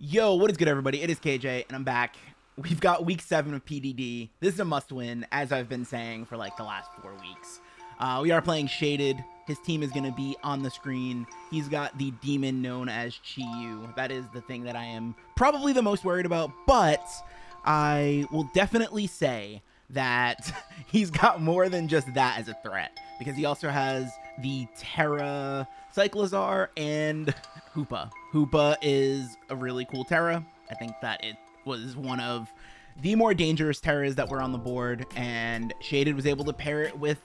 Yo, what is good, everybody? It is KJ, and I'm back. We've got week 7 of PDD. This is a must-win, as I've been saying for like the last 4 weeks. We are playing Shaded. His team is going to be on the screen. He's got the demon known as Chi-Yu. That is the thing that I am probably the most worried about, but I will definitely say that he's got more than just that as a threat, because he also has the Tera, Cyclizar, and Hoopa. Hoopa is a really cool Tera. I think that it was one of the more dangerous Teras that were on the board, and Shaded was able to pair it with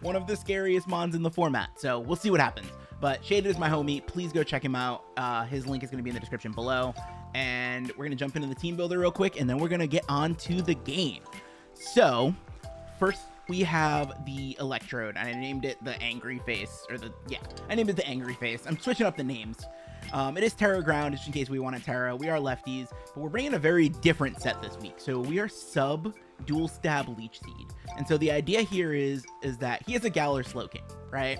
one of the scariest mons in the format. So we'll see what happens. But Shaded is my homie. Please go check him out. His link is going to be in the description below. And we're going to jump into the team builder real quick, and then we're going to get on to the game. So first we have the Electrode, and I named it the Angry Face, or I named it the Angry Face. I'm switching up the names. It is Terra Ground, just in case we want a Terra. We are lefties, but we're bringing a very different set this week. So we are sub dual stab Leech Seed. And so the idea here is that he has a Galar Slow King, right?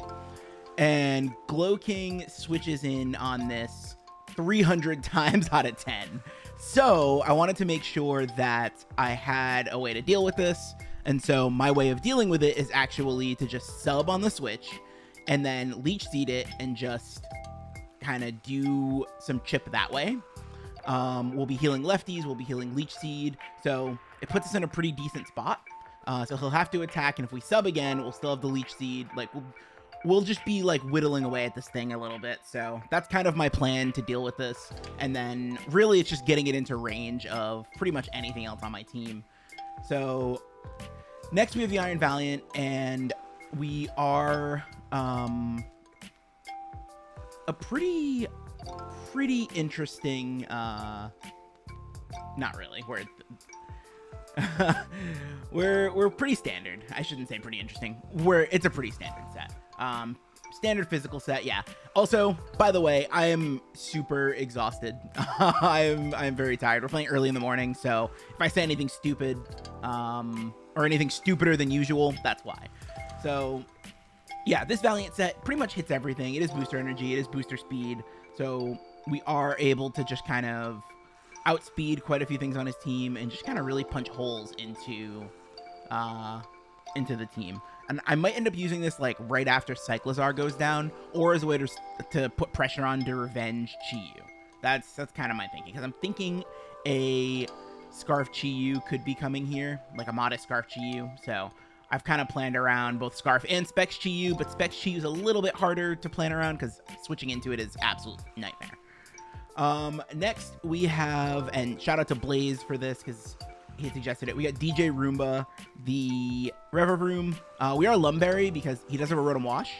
And Glow King switches in on this 300 times out of 10. So I wanted to make sure that I had a way to deal with this. And so my way of dealing with it is actually to just sub on the switch and then Leech Seed it and just kind of do some chip that way. We'll be healing lefties, we'll be healing Leech Seed, so it puts us in a pretty decent spot. So he'll have to attack, and if we sub again, we'll still have the Leech Seed. Like, we'll just be like whittling away at this thing a little bit. So that's kind of my plan to deal with this, and then really it's just getting it into range of pretty much anything else on my team. So next we have the Iron Valiant, and we are a pretty interesting, not really, we're pretty standard. I shouldn't say pretty interesting. It's a pretty standard set. Standard physical set, yeah. Also, by the way, I am super exhausted. I'm very tired. We're playing early in the morning, so if I say anything stupid, or anything stupider than usual, that's why. So yeah, this Valiant set pretty much hits everything. It is booster energy, it is booster speed, so we are able to just kind of outspeed quite a few things on his team and just kind of really punch holes into the team. And I might end up using this like right after Cyclizar goes down, or as a way to put pressure on to revenge Chi-Yu. That's kind of my thinking, because I'm thinking a Scarf Chi-Yu could be coming here, like a modest Scarf Chi-Yu. So I've kind of planned around both Scarf and Specs Chi-Yu, but Specs Chi-Yu is a little bit harder to plan around because switching into it is absolute nightmare. Next we have, and shout out to Blaze for this because he suggested it, we got DJ Roomba, the Reverroom. We are Lumberry because he does have a Rotom Wash.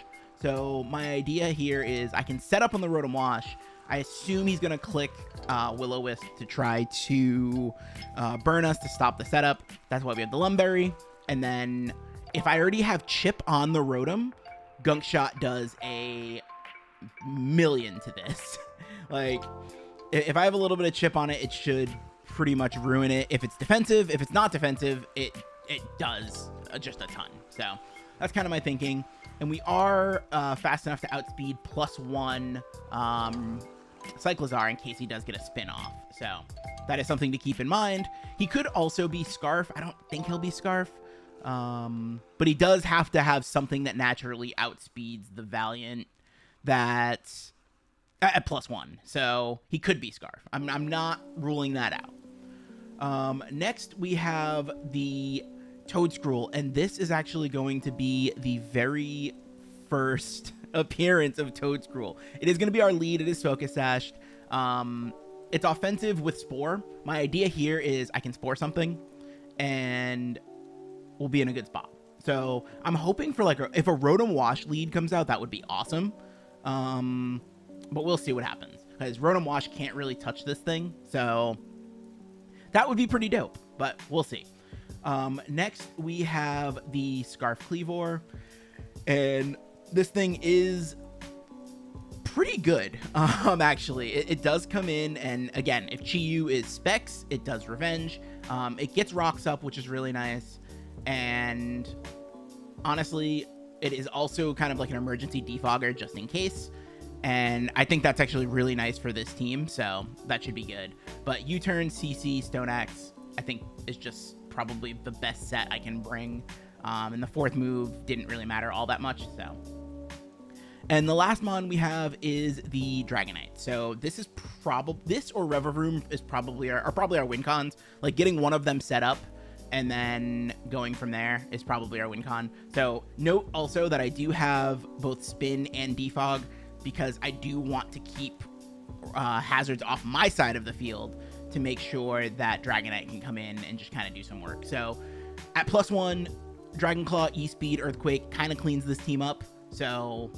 So my idea here is I can set up on the Rotom Wash. I assume he's going to click Will-O-Wisp to try to burn us to stop the setup. That's why we have the Lumberry. And then if I already have Chip on the Rotom, Gunk Shot does a million to this. Like, if I have a little bit of Chip on it, it should pretty much ruin it. If it's defensive, if it's not defensive, it does just a ton. So that's kind of my thinking. And we are fast enough to outspeed +1 Cyclizar in case he does get a spin off. So that is something to keep in mind. He could also be Scarf. I don't think he'll be Scarf. But he does have to have something that naturally outspeeds the Valiant that's at +1. So he could be Scarf. I'm not ruling that out. Next we have the Toadscruel, and this is actually going to be the very first appearance of Toadscruel. It is going to be our lead. It is Focus Sashed. It's offensive with Spore. My idea here is I can Spore something and we'll be in a good spot. So I'm hoping for like if a Rotom Wash lead comes out, that would be awesome. But we'll see what happens, because Rotom Wash can't really touch this thing, so that would be pretty dope, but we'll see. Next we have the Scarf Cleavor, and this thing is pretty good. Actually, it does come in, and again, if Chi-Yu is Specs, it does Revenge. It gets Rocks up, which is really nice, and honestly, it is also kind of like an emergency defogger just in case. And I think that's actually really nice for this team, so that should be good. But U-turn, CC, Stone Axe, I think is just probably the best set I can bring. And the fourth move didn't really matter all that much, so. And the last mon we have is the Dragonite. So this is probably, this or Reverum is probably our win cons. Like getting one of them set up and then going from there is probably our win con. So note also that I do have both Spin and Defog, because I do want to keep hazards off my side of the field to make sure that Dragonite can come in and just kind of do some work. So at +1, Dragon Claw, E-Speed, Earthquake kind of cleans this team up. So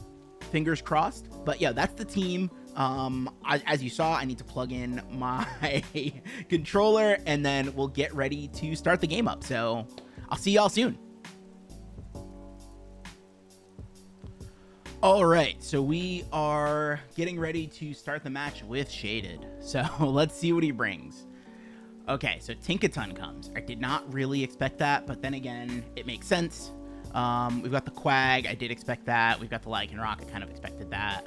fingers crossed. But yeah, that's the team. As you saw, I need to plug in my controller and then we'll get ready to start the game up. So I'll see y'all soon. All right, so we are getting ready to start the match with Shaded. So let's see what he brings. Okay, so Tinkaton comes. I did not really expect that, but then again, it makes sense. We've got the Quag. I did expect that. We've got the Lycanroc. I kind of expected that.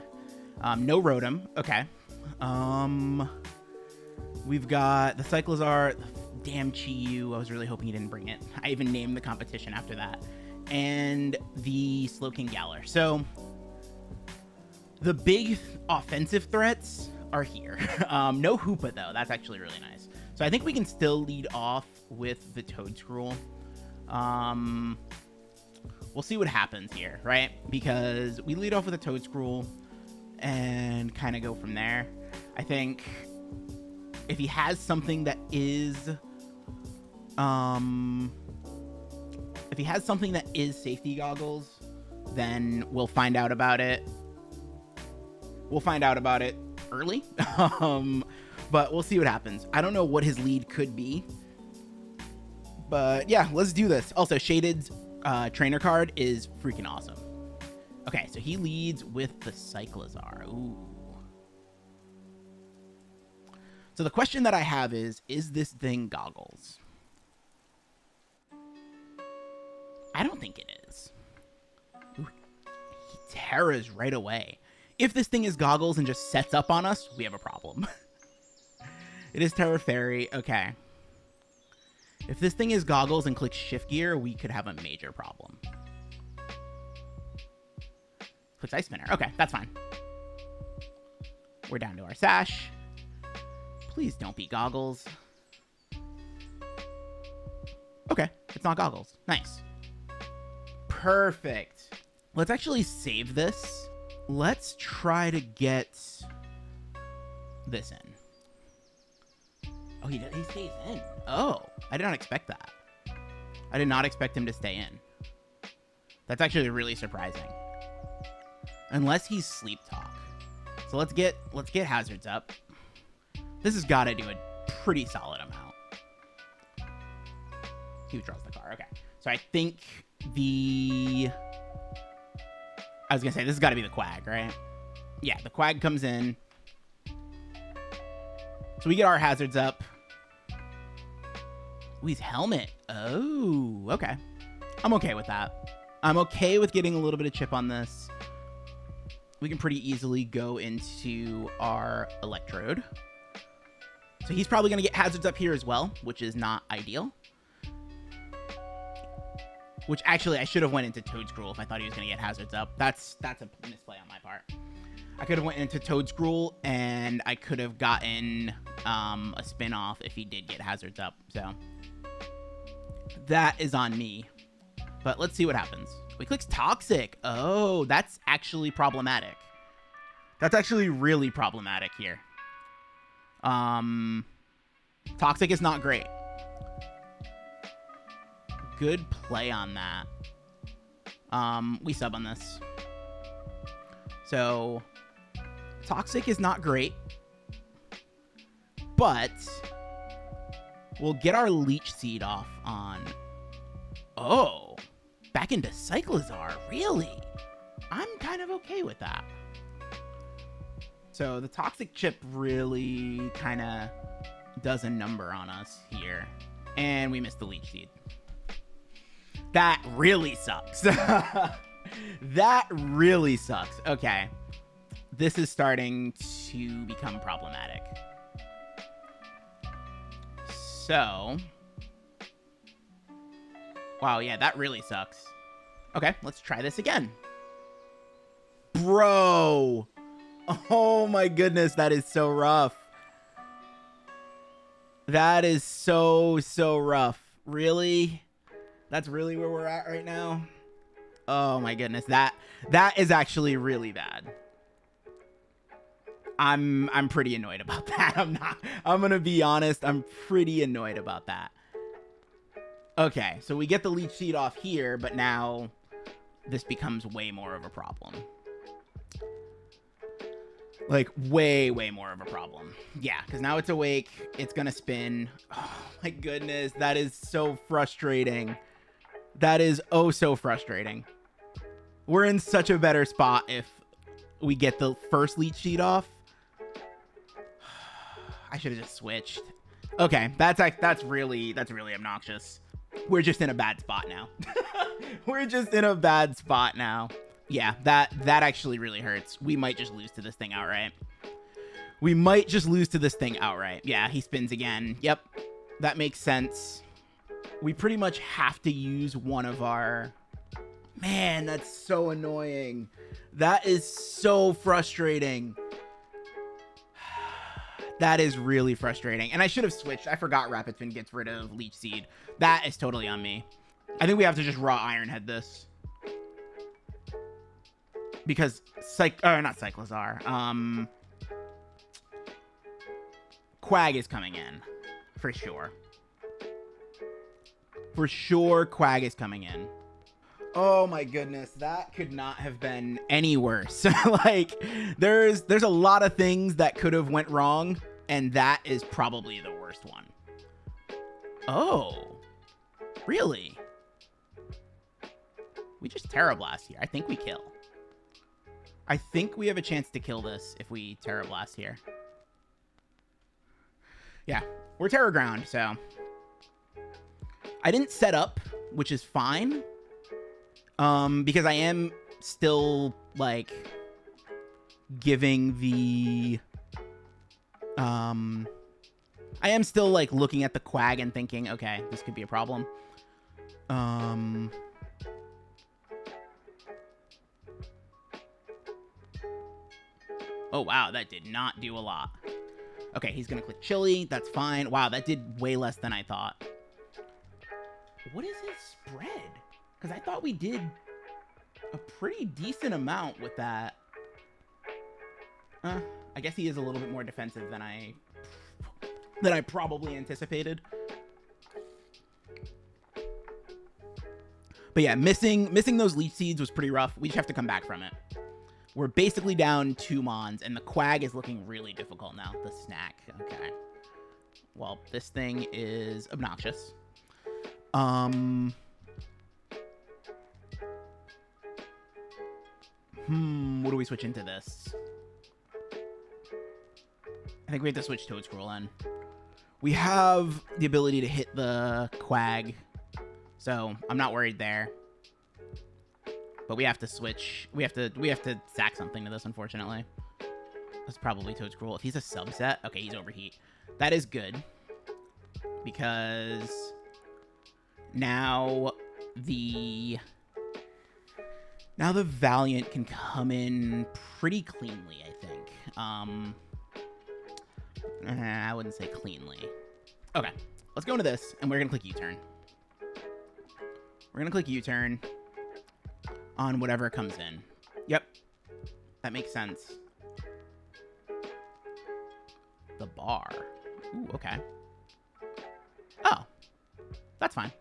No Rotom. Okay. We've got the Cyclizar. Damn Chi-Yu. I was really hoping he didn't bring it. I even named the competition after that. And the Slowking Galar. So the big offensive threats are here. No Hoopa, though. That's actually really nice. So I think we can still lead off with the Toedscruel. We'll see what happens here, right? Because we lead off with a Toedscruel and kind of go from there. I think if he has something that is... if he has something that is safety goggles, then we'll find out about it. We'll find out about it early, but we'll see what happens. I don't know what his lead could be, but yeah, let's do this. Also, Shaded's trainer card is freaking awesome. Okay, so he leads with the Cyclizar. Ooh. So the question that I have is this thing goggles? I don't think it is. Ooh, he Tera's right away. If this thing is goggles and just sets up on us, we have a problem. It is Tera Fairy. Okay. If this thing is goggles and clicks shift gear, we could have a major problem. Clicks Ice Spinner. Okay, that's fine. We're down to our Sash. Please don't be goggles. Okay, it's not goggles. Nice. Perfect. Let's actually save this. Let's try to get this in. Oh, he stays in. Oh, I did not expect that. I did not expect him to stay in. That's actually really surprising. Unless he's Sleep Talk. So let's get hazards up. This has got to do a pretty solid amount. He draws the card. Okay. So I think I was going to say, this has got to be the Quag, right? Yeah, the Quag comes in. So we get our hazards up. Ooh, he's Helmet. Oh, okay. I'm okay with that. I'm okay with getting a little bit of chip on this. We can pretty easily go into our Electrode. So he's probably going to get hazards up here as well, which is not ideal. Which actually, I should have went into Toedscruel if I thought he was going to get hazards up. That's a misplay on my part. I could have went into Toedscruel and I could have gotten a spin off if he did get hazards up. So that is on me. But let's see what happens. He clicks Toxic. Oh, that's actually problematic. That's actually really problematic here. Toxic is not great. Good play on that. We sub on this. So Toxic is not great, but we'll get our Leech Seed off on... Oh, back into Cyclizar. Really? I'm kind of okay with that. So the Toxic Chip really kind of does a number on us here. And we missed the Leech Seed. That really sucks. That really sucks. Okay. This is starting to become problematic. So, wow, yeah, that really sucks. Okay, let's try this again. Bro. Oh my goodness, that is so rough. That is so rough. Really? That's really where we're at right now? Oh my goodness, that is actually really bad. I'm pretty annoyed about that. I'm gonna be honest, I'm pretty annoyed about that. Okay, so we get the leech seed off here, but now this becomes way more of a problem. Like, way more of a problem. Yeah, because now it's awake. It's going to spin. Oh, my goodness. That is so frustrating. That is oh so frustrating. We're in such a better spot if we get the first leech seed off. I should have just switched. Okay, that's really obnoxious. We're just in a bad spot now. We're just in a bad spot now. Yeah, that actually really hurts. We might just lose to this thing outright. We might just lose to this thing outright. Yeah, he spins again. Yep, that makes sense. We pretty much have to use one of our... Man, that's so annoying. That is so frustrating. That is really frustrating. And I should have switched. I forgot Rapid Spin gets rid of Leech Seed. That is totally on me. I think we have to just raw Iron Head this. Because not Cyclizar. Quag is coming in. For sure. For sure, Quag is coming in. Oh my goodness, that could not have been any worse. Like, there's a lot of things that could have went wrong, and that is probably the worst one. Oh, really? We just Tera Blast here. I think we kill. I think we have a chance to kill this if we Tera Blast here. Yeah, we're Terra Ground, so I didn't set up, which is fine. Because I am still, like, giving the, I am still, like, looking at the Quag and thinking, okay, this could be a problem. Oh, wow, that did not do a lot. Okay, he's gonna click Chili, that's fine. Wow, that did way less than I thought. What is his spread? Because I thought we did a pretty decent amount with that. I guess he is a little bit more defensive than I probably anticipated. But yeah, missing those Leech Seeds was pretty rough. We just have to come back from it. We're basically down 2 Mons, and the Quag is looking really difficult now. The Snack. Okay. Well, this thing is obnoxious. What do we switch into this? I think we have to switch Toad Scroll in. We have the ability to hit the Quag, so I'm not worried there. But we have to switch. We have to sack something to this, unfortunately. That's probably Toad Scroll. If he's a subset, okay, he's Overheat. That is good because now the Valiant can come in pretty cleanly, I think. I wouldn't say cleanly. Okay, let's go into this, and we're gonna click U-turn. We're gonna click U-turn on whatever comes in. Yep, that makes sense. The bar. Ooh, okay. Oh, that's fine.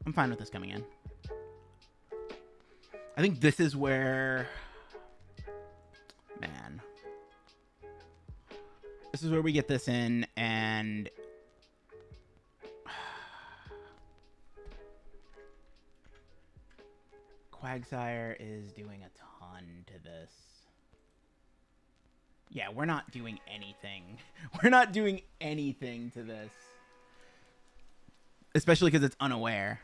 I'm fine with this coming in. I think this is where... Man. This is where we get this in, and... Quagsire is doing a ton to this. Yeah, we're not doing anything. We're not doing anything to this. Especially because it's unaware.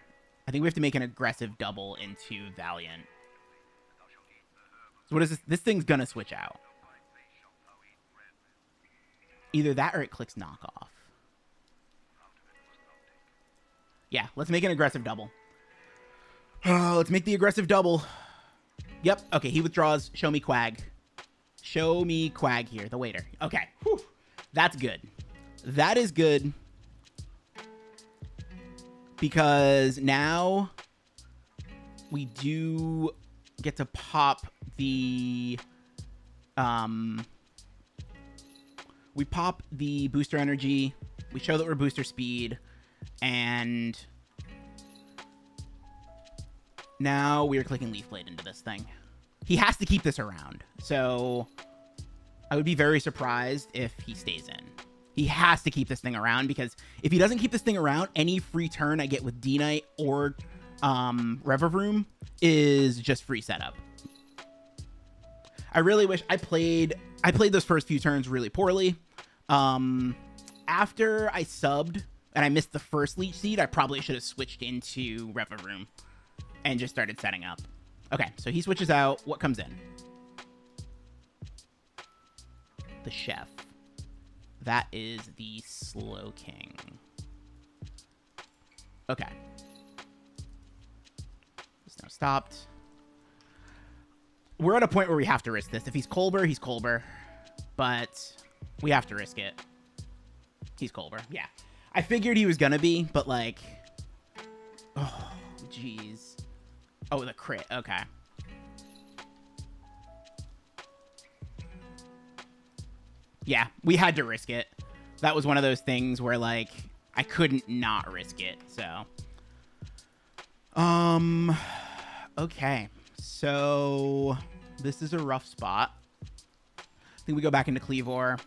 I think we have to make an aggressive double into Valiant. So what is this? This thing's gonna switch out. Either that or it clicks knockoff. Yeah, let's make an aggressive double. Let's make the aggressive double. Yep. Okay, he withdraws. Show me Quag. Show me Quag here, the waiter. Okay. Whew. That's good. That is good. Because now we do get to pop the... we pop the booster energy. We show that we're booster speed. And now we are clicking Leaf Blade into this thing. He has to keep this around. So I would be very surprised if he stays in. He has to keep this thing around, because if he doesn't keep this thing around, any free turn I get with D-Knight or Revavroom is just free setup. I really wish I played those first few turns really poorly. After I subbed and I missed the first Leech Seed, I probably should have switched into Revavroom and just started setting up. Okay, so he switches out. What comes in? The Chef. That is the Slow King. Okay. It's now stopped. We're at a point where we have to risk this. If he's Colbur, he's Colbur. But we have to risk it. He's Colbur. Yeah. I figured he was gonna be, but like... Oh, jeez. Oh, the crit. Okay. Yeah, we had to risk it. That was one of those things where, like, I couldn't not risk it, so. Okay. So, this is a rough spot. I think we go back into Cleavor.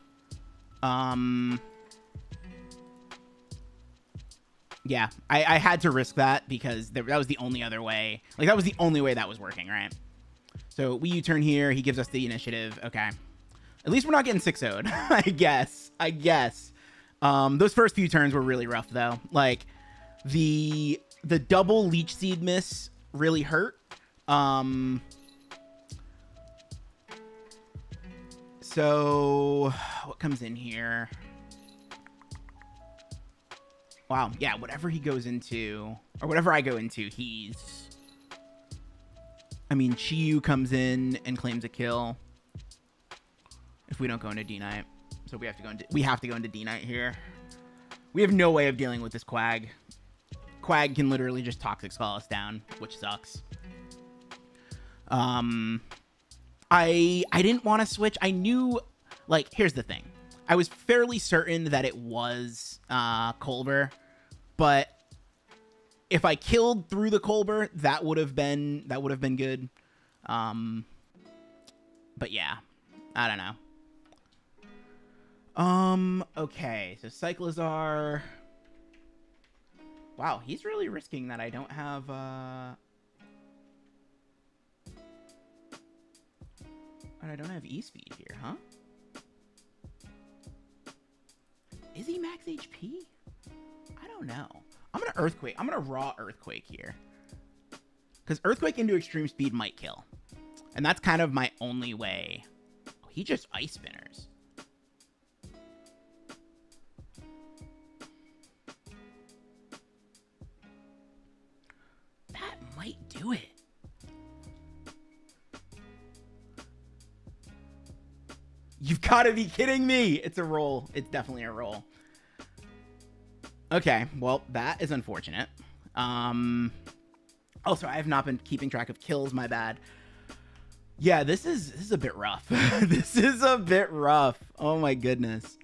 Yeah, I had to risk that because that was the only other way. Like, that was the only way that was working, right? So, we U-turn here. He gives us the initiative. Okay. At least we're not getting 6-0'd, I guess. Those first few turns were really rough, though. Like, the double Leech Seed miss really hurt. So, what comes in here? Wow, yeah, whatever he goes into, or whatever I go into, he's... I mean, Chiyu comes in and claims a kill. If we don't go into D-Knight. So we have to go into D-Knight here. We have no way of dealing with this Quag. Quag can literally just Toxic Skull us down, which sucks. I didn't want to switch. I knew, like, here's the thing. I was fairly certain that it was Colbur, but if I killed through the Colbur, that would have been good. But yeah, I don't know. Okay, so Cyclizar. Wow, he's really risking that I don't have, and I don't have E-Speed here, huh? Is he max HP? I don't know. I'm gonna Earthquake. I'm gonna raw Earthquake here. Because Earthquake into Extreme Speed might kill. And that's kind of my only way. Oh, he just Ice Spinners. That might do it. You've got to be kidding me. It's a roll. It's definitely a roll. Okay, well, that is unfortunate. Also, I have not been keeping track of kills. My bad. Yeah, this is a bit rough. This is a bit rough. Oh my goodness.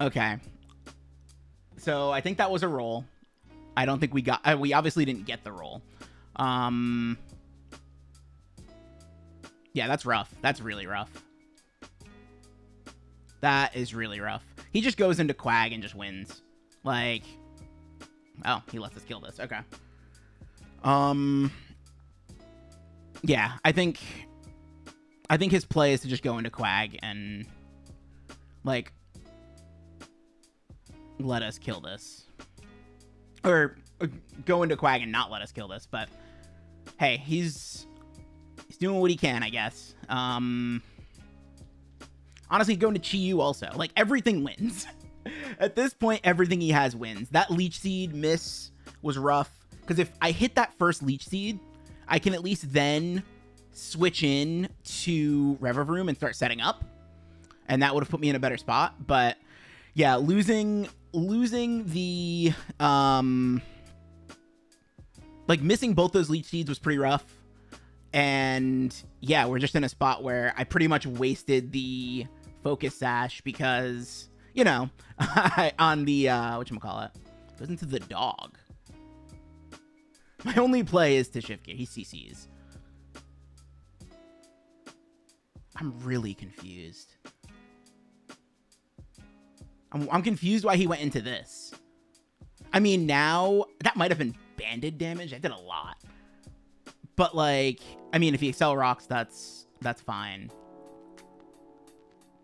Okay. So I think that was a roll. I don't think we got... we obviously didn't get the roll. Yeah, that's rough. That's really rough. That is really rough. He just goes into Quag and just wins. Like... Oh, he lets us kill this. Okay. Yeah, I think his play is to just go into Quag and, like, let us kill this. Or go into Quag and not let us kill this, but hey, he's doing what he can, I guess. Honestly, going to Chi Yu also. Like, everything wins. At this point, everything he has wins. That Leech Seed miss was rough. Because if I hit that first Leech Seed, I can at least then switch in to Reviv Room and start setting up. And that would have put me in a better spot. But, yeah, losing the... like, missing both those Leech Seeds was pretty rough. And, yeah, we're just in a spot where I pretty much wasted the Focus Sash because, you know, on the, whatchamacallit, goes into the dog. My only play is to shift gear. He CCs. I'm really confused. I'm confused why he went into this. I mean, now, that might have been banded damage. I did a lot. But, like, I mean, if he Excel Rocks, that's fine.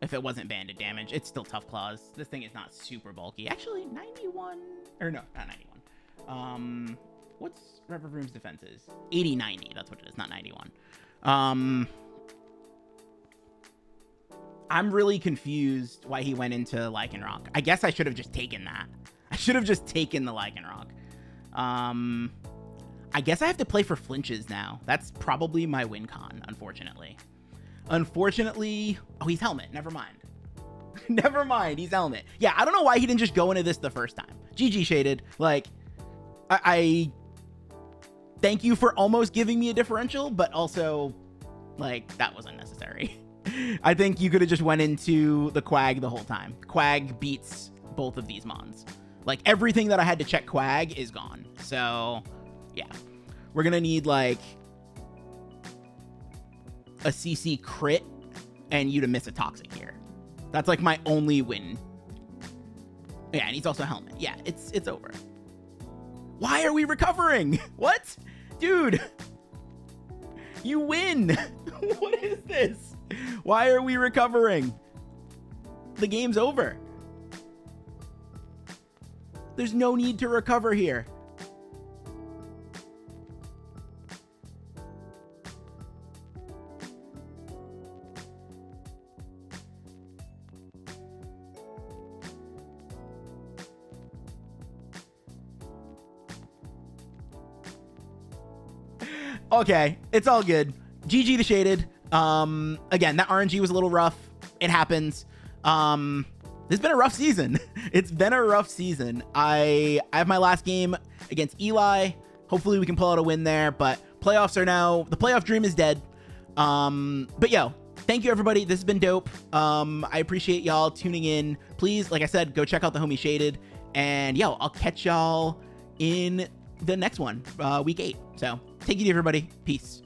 If it wasn't banded damage, it's still Tough Claws. This thing is not super bulky. Actually, 91... Or no, not 91. What's Reviv Room's defenses? 80-90. That's what it is, not 91. I'm really confused why he went into Lycanroc. I guess I should have just taken that. I should have just taken the Lycanroc. I guess I have to play for flinches now. That's probably my win con, unfortunately. Unfortunately... Oh, he's Helmet. Never mind. Never mind. He's Helmet. Yeah, I don't know why he didn't just go into this the first time. GG, Shaded. Like, I thank you for almost giving me a differential, but also, like, that was unnecessary. I think you could have just went into the Quag the whole time. Quag beats both of these mons. Like, everything that I had to check Quag is gone. So... yeah, we're going to need, like, a CC crit and you to miss a Toxic here. That's, like, my only win. Yeah, and he's also Helmet. Yeah, it's over. Why are we recovering? What? Dude, you win. What is this? Why are we recovering? The game's over. There's no need to recover here. Okay, it's all good. GG to Shaded. Again, that RNG was a little rough. It happens. This has been a rough season. It's been a rough season. I have my last game against Eli. Hopefully we can pull out a win there, but playoffs are now... the playoff dream is dead. But yo, thank you everybody. This has been dope. I appreciate y'all tuning in. Please, like I said, go check out the homie Shaded. And yo, I'll catch y'all in the next one, week 8. So take it easy, everybody. Peace.